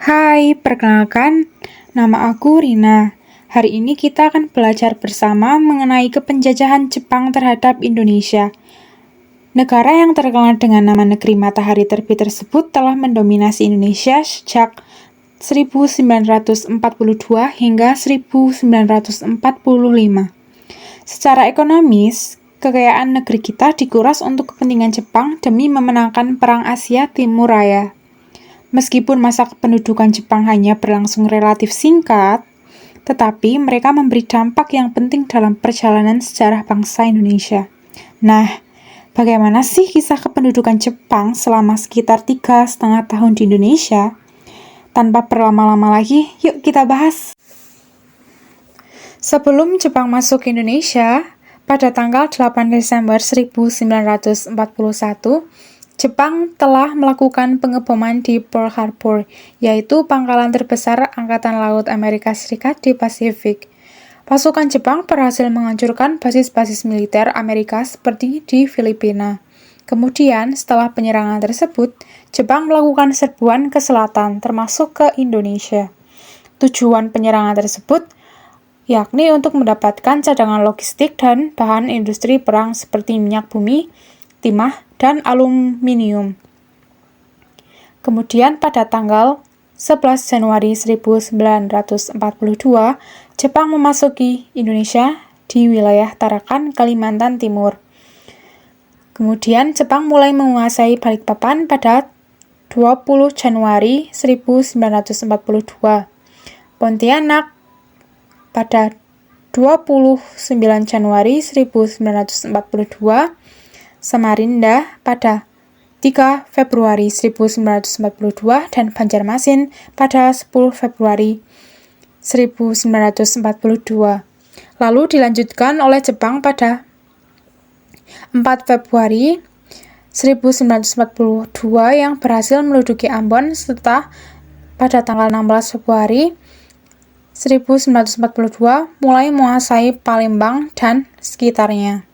Hai, perkenalkan, nama aku Rina. Hari ini kita akan belajar bersama mengenai kepenjajahan Jepang terhadap Indonesia. Negara yang terkenal dengan nama negeri matahari terbit tersebut telah mendominasi Indonesia sejak 1942 hingga 1945. Secara ekonomis, kekayaan negeri kita dikuras untuk kepentingan Jepang demi memenangkan Perang Asia Timur Raya. Meskipun masa kependudukan Jepang hanya berlangsung relatif singkat, tetapi mereka memberi dampak yang penting dalam perjalanan sejarah bangsa Indonesia. Nah, bagaimana sih kisah kependudukan Jepang selama sekitar 3,5 tahun di Indonesia? Tanpa berlama-lama lagi, yuk kita bahas. Sebelum Jepang masuk ke Indonesia, pada tanggal 8 Desember 1941, Jepang telah melakukan pengeboman di Pearl Harbor, yaitu pangkalan terbesar Angkatan Laut Amerika Serikat di Pasifik. Pasukan Jepang berhasil menghancurkan basis-basis militer Amerika seperti di Filipina. Kemudian, setelah penyerangan tersebut, Jepang melakukan serbuan ke selatan, termasuk ke Indonesia. Tujuan penyerangan tersebut yakni untuk mendapatkan cadangan logistik dan bahan industri perang seperti minyak bumi, timah, dan aluminium. Kemudian pada tanggal 11 Januari 1942, Jepang memasuki Indonesia di wilayah Tarakan, Kalimantan Timur. Kemudian Jepang mulai menguasai Balikpapan pada 20 Januari 1942, Pontianak pada 29 Januari 1942, Samarinda pada 3 Februari 1942, dan Banjarmasin pada 10 Februari 1942. Lalu dilanjutkan oleh Jepang pada 4 Februari 1942 yang berhasil menduduki Ambon, serta pada tanggal 16 Februari 1942 mulai menguasai Palembang dan sekitarnya.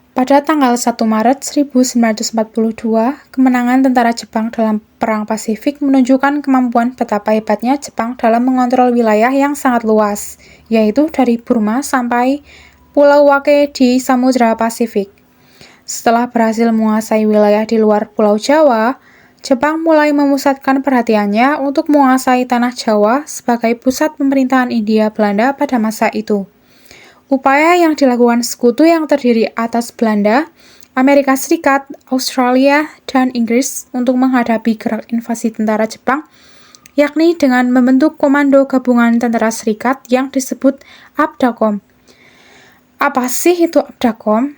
Pada tanggal 1 Maret 1942, kemenangan tentara Jepang dalam Perang Pasifik menunjukkan kemampuan betapa hebatnya Jepang dalam mengontrol wilayah yang sangat luas, yaitu dari Burma sampai Pulau Wake di Samudra Pasifik. Setelah berhasil menguasai wilayah di luar Pulau Jawa, Jepang mulai memusatkan perhatiannya untuk menguasai tanah Jawa sebagai pusat pemerintahan Hindia Belanda pada masa itu. Upaya yang dilakukan sekutu yang terdiri atas Belanda, Amerika Serikat, Australia, dan Inggris untuk menghadapi gerak invasi tentara Jepang, yakni dengan membentuk Komando Gabungan Tentara Serikat yang disebut APDACOM. Apa sih itu APDACOM?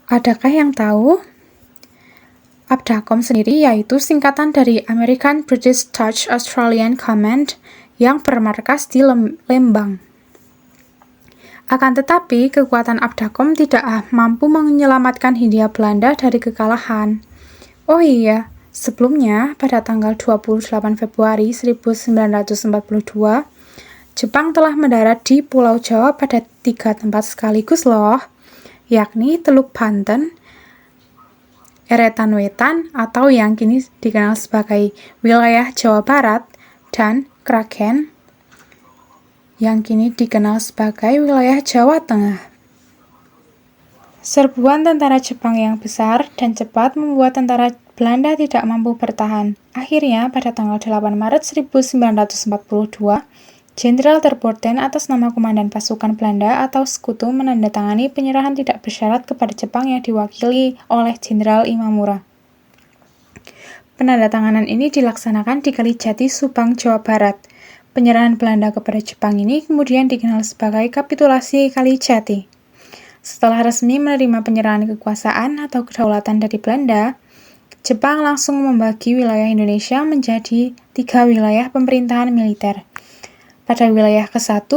Adakah yang tahu? APDACOM sendiri yaitu singkatan dari American British Dutch Australian Command yang bermarkas di Lembang. Akan tetapi, kekuatan APDACOM tidak mampu menyelamatkan Hindia Belanda dari kekalahan. Oh iya, sebelumnya pada tanggal 28 Februari 1942, Jepang telah mendarat di Pulau Jawa pada 3 tempat sekaligus loh, yakni Teluk Banten, Eretan Wetan atau yang kini dikenal sebagai wilayah Jawa Barat, dan Kragen yang kini dikenal sebagai wilayah Jawa Tengah. Serbuan tentara Jepang yang besar dan cepat membuat tentara Belanda tidak mampu bertahan. Akhirnya, pada tanggal 8 Maret 1942, Jenderal ter Borden atas nama Komandan Pasukan Belanda atau Sekutu menandatangani penyerahan tidak bersyarat kepada Jepang yang diwakili oleh Jenderal Imamura. Penandatanganan ini dilaksanakan di Kalijati, Subang, Jawa Barat. Penyerahan Belanda kepada Jepang ini kemudian dikenal sebagai Kapitulasi Kalijati. Setelah resmi menerima penyerahan kekuasaan atau kedaulatan dari Belanda, Jepang langsung membagi wilayah Indonesia menjadi 3 wilayah pemerintahan militer. Pada wilayah ke-1,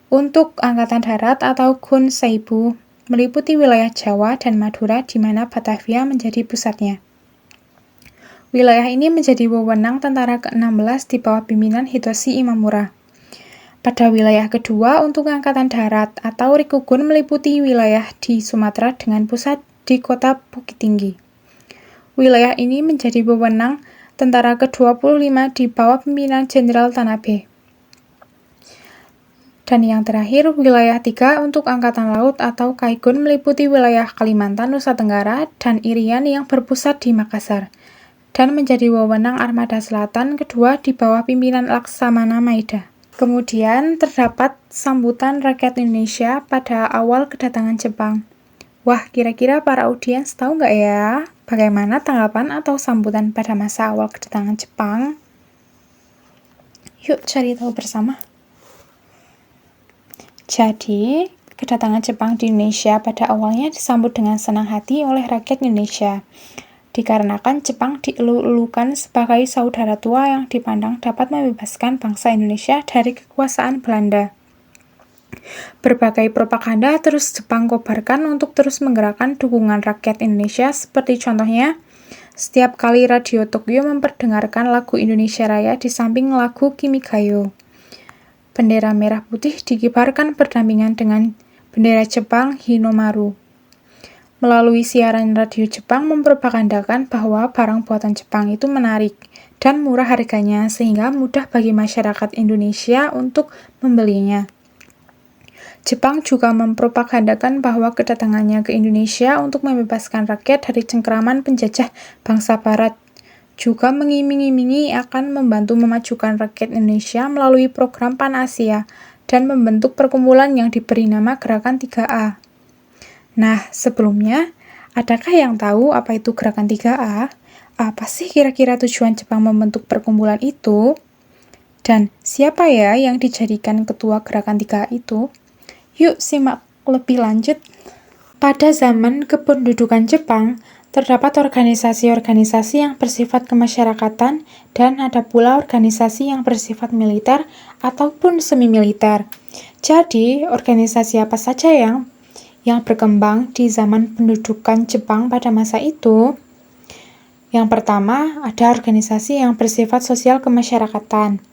untuk Angkatan Darat atau Kunseibu, meliputi wilayah Jawa dan Madura di mana Batavia menjadi pusatnya. Wilayah ini menjadi wewenang tentara ke-16 di bawah pimpinan Hitoshi Imamura. Pada wilayah kedua untuk Angkatan Darat atau Rikugun meliputi wilayah di Sumatera dengan pusat di kota Bukit Tinggi. Wilayah ini menjadi wewenang tentara ke-25 di bawah pimpinan Jenderal Tanabe. Dan yang terakhir, wilayah 3 untuk Angkatan Laut atau Kaigon meliputi wilayah Kalimantan, Nusa Tenggara, dan Irian yang berpusat di Makassar, dan menjadi wewenang Armada Selatan kedua di bawah pimpinan Laksamana Maeda. Kemudian terdapat sambutan rakyat Indonesia pada awal kedatangan Jepang. Wah, kira-kira para audiens tahu nggak ya, bagaimana tanggapan atau sambutan pada masa awal kedatangan Jepang? Yuk cari tahu bersama. Jadi, kedatangan Jepang di Indonesia pada awalnya disambut dengan senang hati oleh rakyat Indonesia, dikarenakan Jepang dielu-elukan sebagai saudara tua yang dipandang dapat membebaskan bangsa Indonesia dari kekuasaan Belanda. Berbagai propaganda terus Jepang kobarkan untuk terus menggerakkan dukungan rakyat Indonesia, seperti contohnya, setiap kali radio Tokyo memperdengarkan lagu Indonesia Raya di samping lagu Kimigayo. Bendera merah putih dikibarkan berdampingan dengan bendera Jepang Hinomaru. Melalui siaran radio Jepang mempropagandakan bahwa barang buatan Jepang itu menarik dan murah harganya sehingga mudah bagi masyarakat Indonesia untuk membelinya. Jepang juga mempropagandakan bahwa kedatangannya ke Indonesia untuk membebaskan rakyat dari cengkeraman penjajah bangsa Barat, juga mengiming-imingi akan membantu memajukan rakyat Indonesia melalui program Pan-Asia dan membentuk perkumpulan yang diberi nama Gerakan 3A. Nah, sebelumnya, adakah yang tahu apa itu Gerakan 3A? Apa sih kira-kira tujuan Jepang membentuk perkumpulan itu? Dan siapa ya yang dijadikan ketua Gerakan 3A itu? Yuk simak lebih lanjut. Pada zaman kependudukan Jepang, terdapat organisasi-organisasi yang bersifat kemasyarakatan dan ada pula organisasi yang bersifat militer ataupun semi-militer. Jadi, organisasi apa saja yang berkembang di zaman pendudukan Jepang pada masa itu? Yang pertama, ada organisasi yang bersifat sosial kemasyarakatan,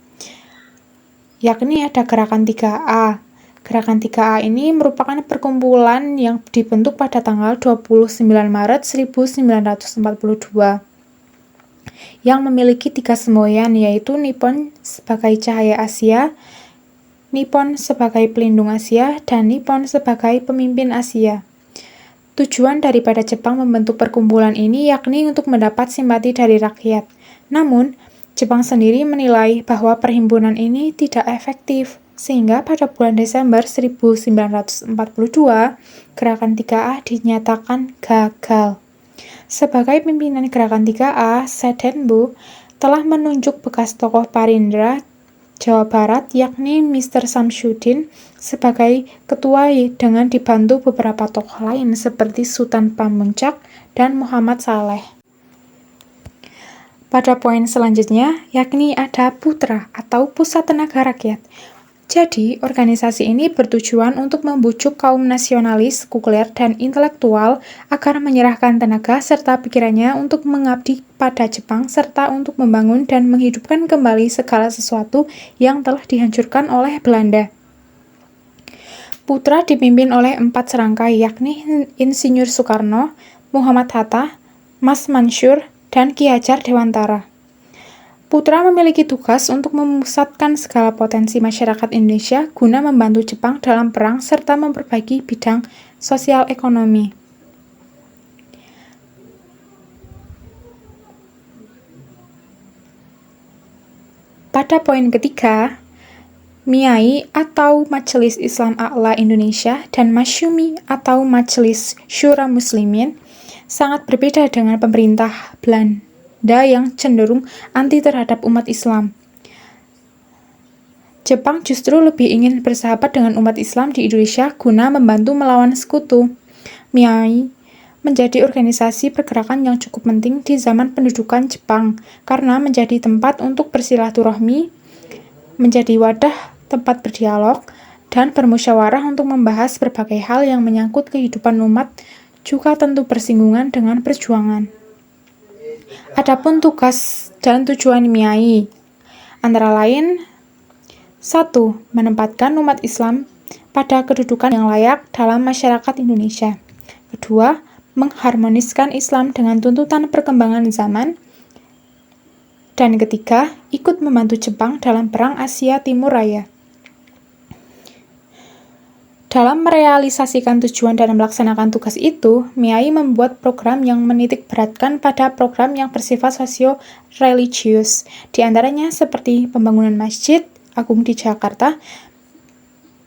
yakni ada Gerakan 3A. Gerakan 3A ini merupakan perkumpulan yang dibentuk pada tanggal 29 Maret 1942 yang memiliki 3 semboyan, yaitu Nippon sebagai cahaya Asia, Nippon sebagai pelindung Asia, dan Nippon sebagai pemimpin Asia. Tujuan daripada Jepang membentuk perkumpulan ini yakni untuk mendapat simpati dari rakyat. Namun, Jepang sendiri menilai bahwa perhimpunan ini tidak efektif, sehingga pada bulan Desember 1942, Gerakan 3A dinyatakan gagal. Sebagai pimpinan Gerakan 3A, Sedenbu telah menunjuk bekas tokoh Parindra Jawa Barat, yakni Mr. Samsudin, sebagai ketua dengan dibantu beberapa tokoh lain seperti Sultan Pamuntjak dan Muhammad Saleh. Pada poin selanjutnya, yakni ada Putra atau Pusat Tenaga Rakyat. Jadi, organisasi ini bertujuan untuk membujuk kaum nasionalis, sekuler, dan intelektual agar menyerahkan tenaga serta pikirannya untuk mengabdi pada Jepang serta untuk membangun dan menghidupkan kembali segala sesuatu yang telah dihancurkan oleh Belanda. Putra dipimpin oleh 4 serangkai, yakni Insinyur Soekarno, Muhammad Hatta, Mas Mansur, dan Ki Hajar Dewantara. Putra memiliki tugas untuk memusatkan segala potensi masyarakat Indonesia guna membantu Jepang dalam perang serta memperbaiki bidang sosial ekonomi. Pada poin ketiga, MIAI atau Majelis Islam A'la Indonesia dan Masyumi atau Majelis Syura Muslimin sangat berbeda dengan pemerintah Belanda yang cenderung anti terhadap umat Islam. Jepang justru lebih ingin bersahabat dengan umat Islam di Indonesia guna membantu melawan sekutu. MIAI menjadi organisasi pergerakan yang cukup penting di zaman pendudukan Jepang karena menjadi tempat untuk bersilaturahmi, menjadi wadah tempat berdialog, dan bermusyawarah untuk membahas berbagai hal yang menyangkut kehidupan umat, juga tentu bersinggungan dengan perjuangan. Adapun tugas dan tujuan MIAI antara lain 1. Menempatkan umat Islam pada kedudukan yang layak dalam masyarakat Indonesia. Kedua, mengharmoniskan Islam dengan tuntutan perkembangan zaman. Dan ketiga, ikut membantu Jepang dalam Perang Asia Timur Raya. Dalam merealisasikan tujuan dan melaksanakan tugas itu, Miyai membuat program yang menitik beratkan pada program yang bersifat sosio-religius, di antaranya seperti pembangunan Masjid Agung di Jakarta,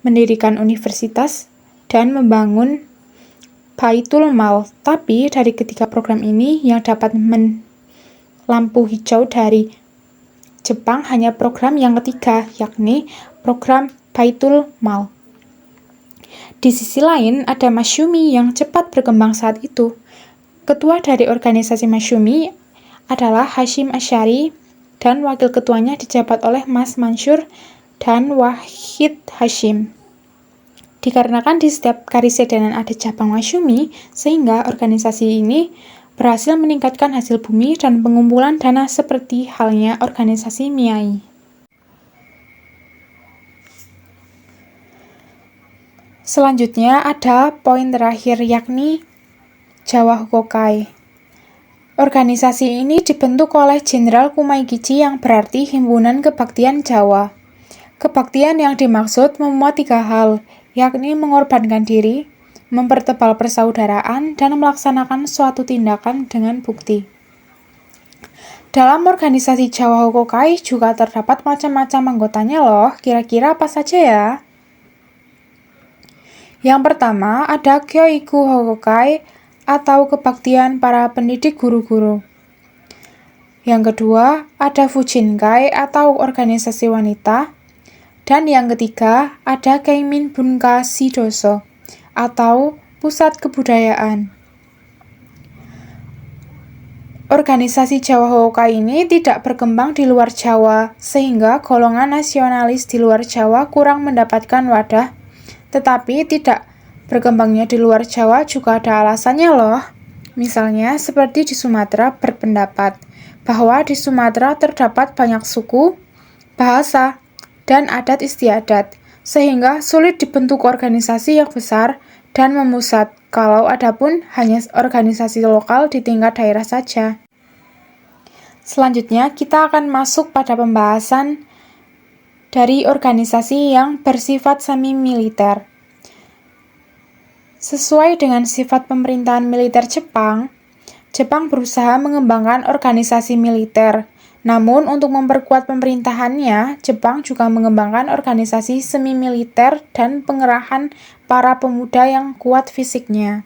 mendirikan universitas, dan membangun Baitul Mal. Tapi dari ketiga program ini yang dapat lampu hijau dari Jepang hanya program yang ketiga, yakni program Baitul Mal. Di sisi lain, ada Masyumi yang cepat berkembang saat itu. Ketua dari organisasi Masyumi adalah Hasyim Asy'ari dan wakil ketuanya dijabat oleh Mas Mansur dan Wahid Hasyim. Dikarenakan di setiap karisidenan ada cabang Masyumi, sehingga organisasi ini berhasil meningkatkan hasil bumi dan pengumpulan dana seperti halnya organisasi Miyai. Selanjutnya ada poin terakhir, yakni Jawa Hokokai. Organisasi ini dibentuk oleh Jenderal Kumaikichi yang berarti Himpunan Kebaktian Jawa. Kebaktian yang dimaksud memuat 3 hal, yakni mengorbankan diri, mempertebal persaudaraan, dan melaksanakan suatu tindakan dengan bukti. Dalam organisasi Jawa Hokokai juga terdapat macam-macam anggotanya loh, kira-kira apa saja ya? Yang pertama ada Kyoiku Hokokai atau kebaktian para pendidik guru-guru. Yang kedua ada Fujinkai atau organisasi wanita. Dan yang ketiga ada Keimin Bunka Shidoso atau pusat kebudayaan. Organisasi Jawa Hokokai ini tidak berkembang di luar Jawa, sehingga golongan nasionalis di luar Jawa kurang mendapatkan wadah. Tetapi tidak berkembangnya di luar Jawa juga ada alasannya loh. Misalnya seperti di Sumatera berpendapat bahwa di Sumatera terdapat banyak suku, bahasa, dan adat istiadat, sehingga sulit dibentuk organisasi yang besar dan memusat, kalau adapun hanya organisasi lokal di tingkat daerah saja. Selanjutnya kita akan masuk pada pembahasan dari organisasi yang bersifat semi-militer. Sesuai dengan sifat pemerintahan militer Jepang, Jepang berusaha mengembangkan organisasi militer. Namun untuk memperkuat pemerintahannya, Jepang juga mengembangkan organisasi semi-militer dan pengerahan para pemuda yang kuat fisiknya.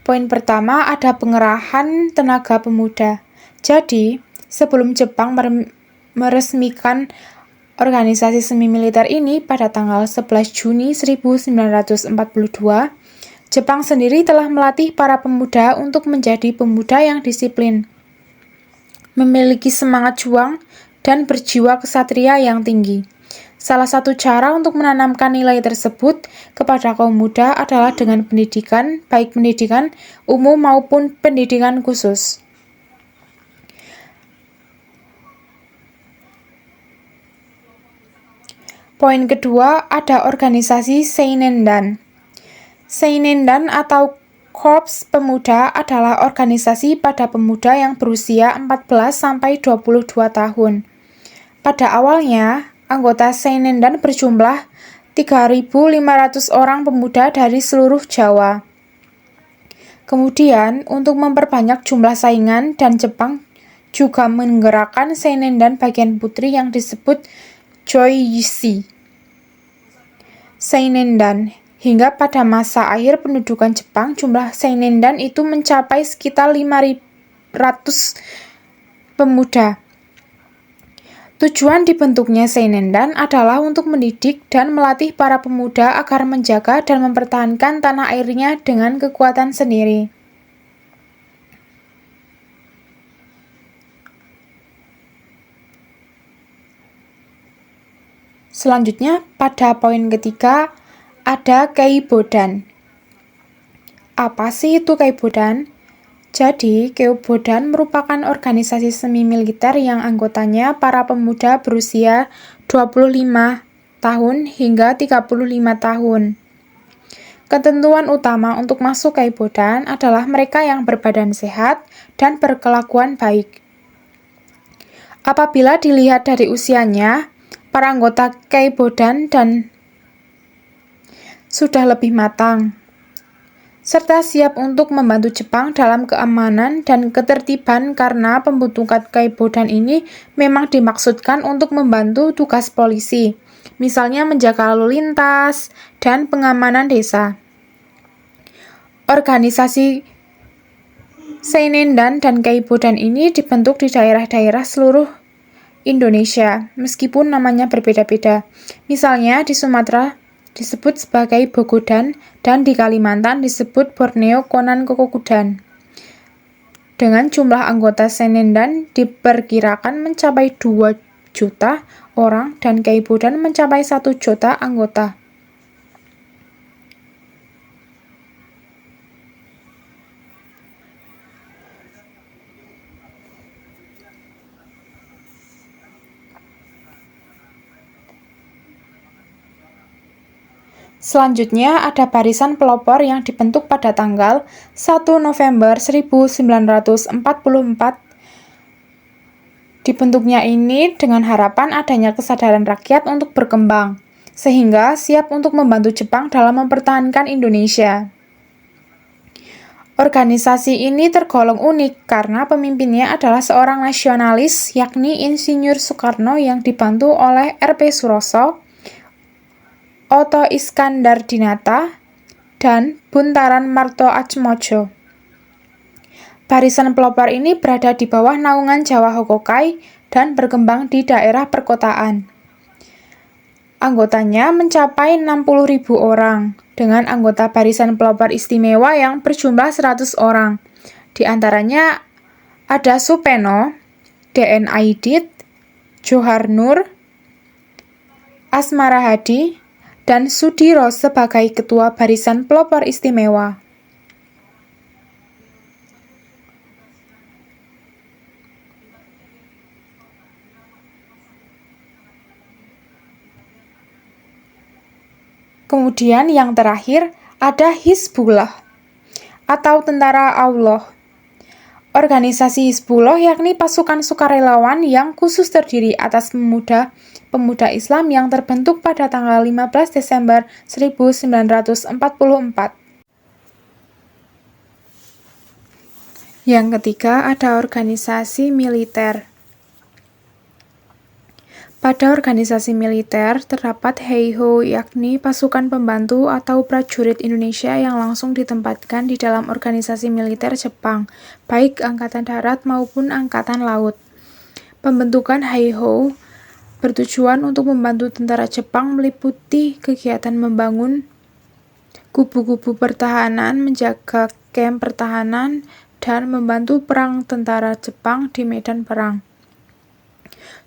Poin pertama ada pengerahan tenaga pemuda. Jadi, sebelum Jepang meresmikan organisasi semi-militer ini pada tanggal 11 Juni 1942, Jepang sendiri telah melatih para pemuda untuk menjadi pemuda yang disiplin, memiliki semangat juang, dan berjiwa kesatria yang tinggi. Salah satu cara untuk menanamkan nilai tersebut kepada kaum muda adalah dengan pendidikan, baik pendidikan umum maupun pendidikan khusus. Poin kedua ada organisasi Seinendan. Seinendan atau Korps Pemuda adalah organisasi pada pemuda yang berusia 14-22 tahun. Pada awalnya, anggota Seinendan berjumlah 3.500 orang pemuda dari seluruh Jawa. Kemudian, untuk memperbanyak jumlah saingan dan Jepang juga menggerakkan Seinendan bagian putri yang disebut Joichi Seinendan. Hingga pada masa akhir pendudukan Jepang, jumlah Seinendan itu mencapai sekitar 500 pemuda. Tujuan dibentuknya Seinendan adalah untuk mendidik dan melatih para pemuda agar menjaga dan mempertahankan tanah airnya dengan kekuatan sendiri. Selanjutnya, pada poin ketiga, ada Keibodan. Apa sih itu Keibodan? Jadi, Keibodan merupakan organisasi semi-militer yang anggotanya para pemuda berusia 25 tahun hingga 35 tahun. Ketentuan utama untuk masuk Kaibodan adalah mereka yang berbadan sehat dan berkelakuan baik. Apabila dilihat dari usianya, para anggota Kaibodan dan sudah lebih matang, serta siap untuk membantu Jepang dalam keamanan dan ketertiban karena pembentukan Kaibodan ini memang dimaksudkan untuk membantu tugas polisi, misalnya menjaga lalu lintas dan pengamanan desa. Organisasi Seinendan dan Kaibodan ini dibentuk di daerah-daerah seluruh Indonesia, meskipun namanya berbeda-beda. Misalnya di Sumatera disebut sebagai Bogodan dan di Kalimantan disebut Borneo Konan Kokokudan. Dengan jumlah anggota Seinendan diperkirakan mencapai 2 juta orang dan Kaibodan mencapai 1 juta anggota. Selanjutnya ada barisan pelopor yang dibentuk pada tanggal 1 November 1944. Dibentuknya ini dengan harapan adanya kesadaran rakyat untuk berkembang, sehingga siap untuk membantu Jepang dalam mempertahankan Indonesia. Organisasi ini tergolong unik karena pemimpinnya adalah seorang nasionalis, yakni Insinyur Soekarno yang dibantu oleh R.P. Suroso, Oto Iskandardinata, dan Buntaran Marto-Atmojo. Barisan pelopor ini berada di bawah naungan Jawa Hokokai dan berkembang di daerah perkotaan. Anggotanya mencapai 60.000 orang, dengan anggota barisan pelopor istimewa yang berjumlah 100 orang. Di antaranya ada Supeno, D.N. Aidit, Johar Nur, Asmara Hadi, dan Sudiro sebagai ketua barisan pelopor istimewa. Kemudian yang terakhir ada Hizbullah atau Tentara Allah. Organisasi Hizbullah yakni pasukan sukarelawan yang khusus terdiri atas pemuda Islam yang terbentuk pada tanggal 15 Desember 1944. Yang ketiga ada organisasi militer. Pada organisasi militer terdapat Heiho, yakni pasukan pembantu atau prajurit Indonesia yang langsung ditempatkan di dalam organisasi militer Jepang, baik angkatan darat maupun angkatan laut. Pembentukan Heiho bertujuan untuk membantu tentara Jepang meliputi kegiatan membangun kubu-kubu pertahanan, menjaga kamp pertahanan, dan membantu perang tentara Jepang di medan perang.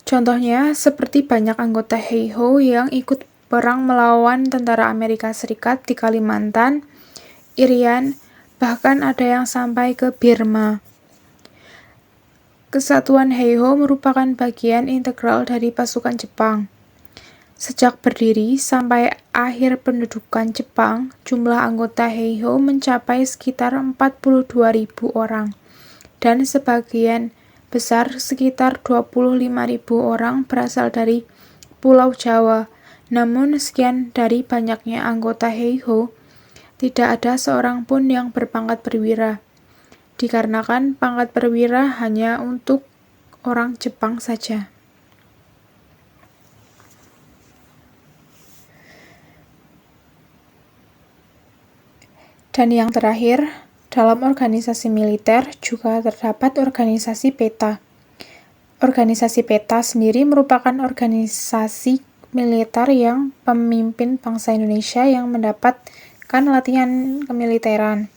Contohnya, seperti banyak anggota Heiho yang ikut perang melawan tentara Amerika Serikat di Kalimantan, Irian, bahkan ada yang sampai ke Burma. Kesatuan Heiho merupakan bagian integral dari pasukan Jepang. Sejak berdiri sampai akhir pendudukan Jepang, jumlah anggota Heiho mencapai sekitar 42.000 orang, dan sebagian besar sekitar 25.000 orang berasal dari Pulau Jawa. Namun sekian dari banyaknya anggota Heiho, tidak ada seorang pun yang berpangkat perwira, dikarenakan pangkat perwira hanya untuk orang Jepang saja. Dan yang terakhir, dalam organisasi militer juga terdapat organisasi PETA. Organisasi PETA sendiri merupakan organisasi militer yang pemimpin bangsa Indonesia yang mendapatkan latihan kemiliteran.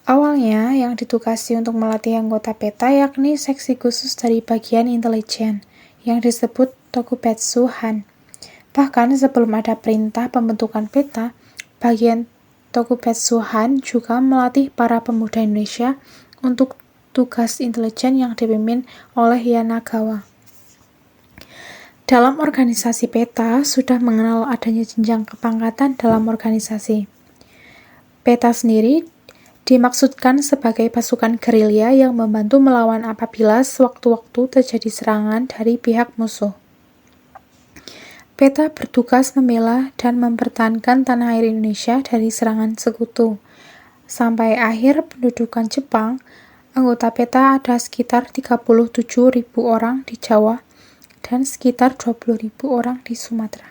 Awalnya yang ditugasi untuk melatih anggota PETA yakni seksi khusus dari bagian intelijen yang disebut Tokubetsu Han. Bahkan sebelum ada perintah pembentukan PETA, bagian Tokubetsu Han juga melatih para pemuda Indonesia untuk tugas intelijen yang dipimpin oleh Yanagawa. Dalam organisasi PETA sudah mengenal adanya jenjang kepangkatan dalam organisasi. PETA sendiri dimaksudkan sebagai pasukan gerilya yang membantu melawan apabila sewaktu-waktu terjadi serangan dari pihak musuh. PETA bertugas membela dan mempertahankan tanah air Indonesia dari serangan sekutu. Sampai akhir pendudukan Jepang, anggota PETA ada sekitar 37.000 orang di Jawa dan sekitar 20.000 orang di Sumatera.